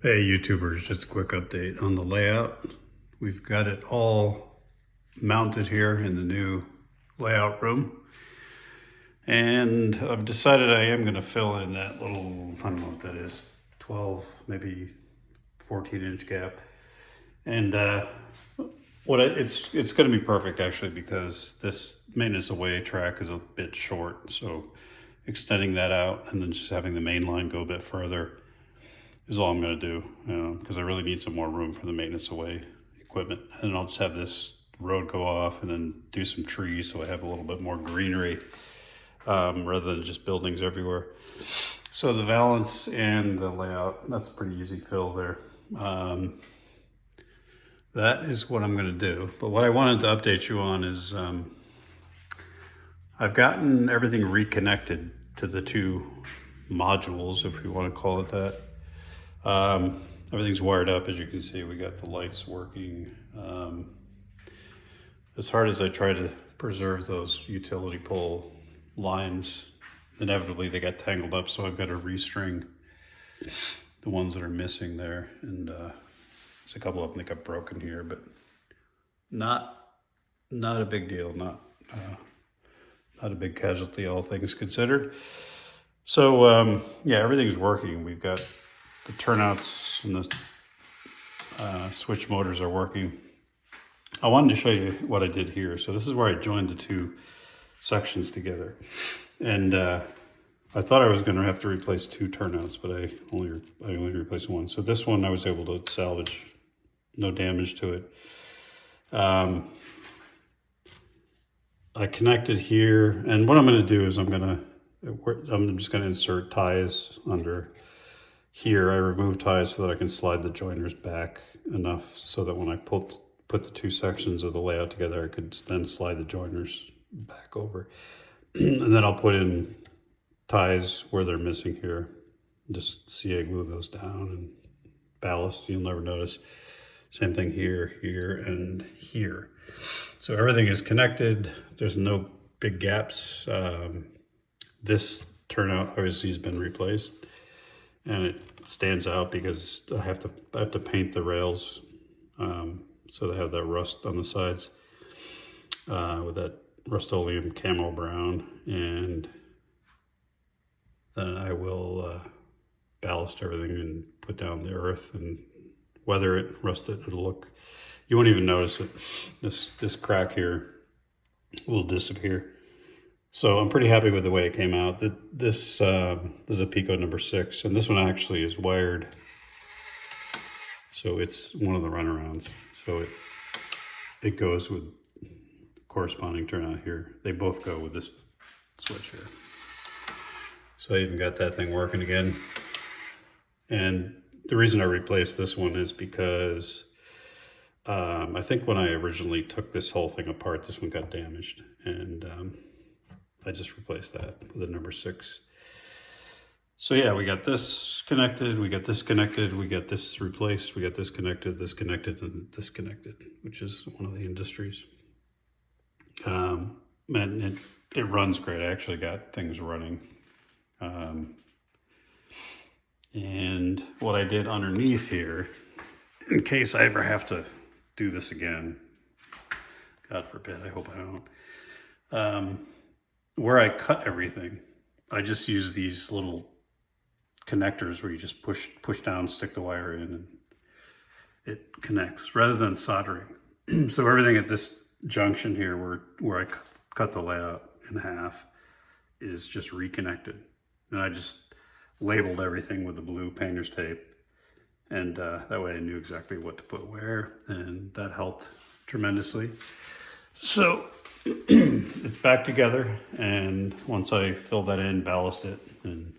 Hey YouTubers, just a quick update on the layout. We've got it all mounted here in the new layout room. And I've decided I am gonna fill in that little, I don't know what that is, 12, maybe 14-inch gap. And it's gonna be perfect actually, because this maintenance away track is a bit short. So extending that out and then just having the main line go a bit further is all I'm going to do, because I really need some more room for the maintenance away equipment. And I'll just have this road go off and then do some trees so I have a little bit more greenery, rather than just buildings everywhere. So the valance and the layout, that's a pretty easy fill there. That is what I'm going to do. But what I wanted to update you on is I've gotten everything reconnected to the two modules, if we want to call it that. Everything's wired up, as you can see. We got the lights working. As hard as I try to preserve those utility pole lines, inevitably they got tangled up, so I've got to restring the ones that are missing there. And there's a couple of them that got broken here, but not a big deal. Not a big casualty, all things considered. So yeah, everything's working. We've got the turnouts and the switch motors are working. I wanted to show you what I did here. So this is where I joined the two sections together. And I thought I was going to have to replace two turnouts, but I only replaced one. So this one I was able to salvage, no damage to it. I connected here, and what I'm going to do is I'm just going to insert ties under here. I remove ties so that I can slide the joiners back enough so that when I put the two sections of the layout together, I could then slide the joiners back over. And then I'll put in ties where they're missing here. Just CA glue those down, and ballast, you'll never notice. Same thing here, here, and here. So everything is connected. There's no big gaps. This turnout obviously has been replaced, and it stands out because I have to paint the rails, so they have that rust on the sides, with that Rust-Oleum camo brown. And then I will ballast everything and put down the earth and weather it, rust it. It'll look, you won't even notice it. This crack here will disappear. So I'm pretty happy with the way it came out. This is a Pico number 6, and this one actually is wired. So it's one of the runarounds. So it goes with corresponding turnout here. They both go with this switch here. So I even got that thing working again. And the reason I replaced this one is because I think when I originally took this whole thing apart, this one got damaged, and I just replaced that with a number 6. So yeah, we got this connected, we got this connected, we got this replaced, we got this connected, and this connected, which is one of the industries. And it runs great. I actually got things running. And what I did underneath here, in case I ever have to do this again, God forbid, I hope I don't, where I cut everything, I just use these little connectors where you just push down, stick the wire in, and it connects, rather than soldering. So everything at this junction here where I cut the layout in half is just reconnected. And I just labeled everything with the blue painter's tape, and that way I knew exactly what to put where, and that helped tremendously. So it's back together, and once I fill that in, ballast it, and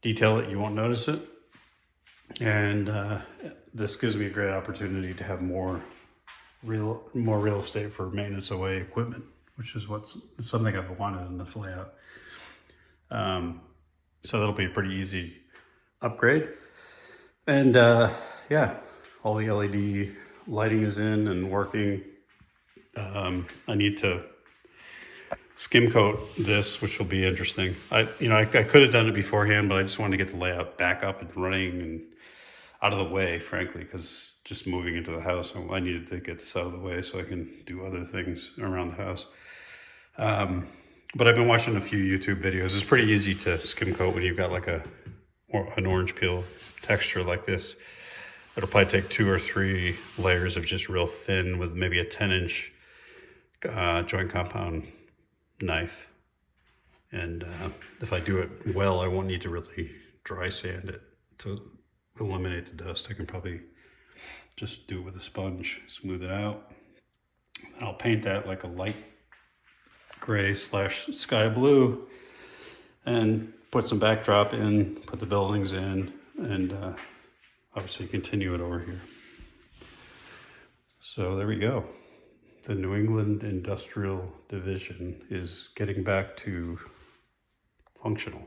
detail it, you won't notice it. And this gives me a great opportunity to have more real estate for maintenance away equipment, which is something I've wanted in this layout. So that'll be a pretty easy upgrade. And yeah, all the LED lighting is in and working. I need to skim coat this, which will be interesting. I could have done it beforehand, but I just wanted to get the layout back up and running. And out of the way, frankly, because just moving into the house, I needed to get this out of the way so I can do other things around the house. But I've been watching a few YouTube videos. It's pretty easy to skim coat when you've got like an orange peel texture like this. It'll probably take 2 or 3 layers of just real thin with maybe a 10-inch joint compound knife. And if I do it well, I won't need to really dry sand it to eliminate the dust. I can probably just do it with a sponge, smooth it out. And I'll paint that like a light gray / sky blue and put some backdrop in, put the buildings in, and obviously continue it over here. So there we go. The New England Industrial Division is getting back to functional.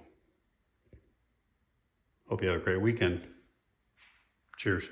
Hope you have a great weekend. Cheers.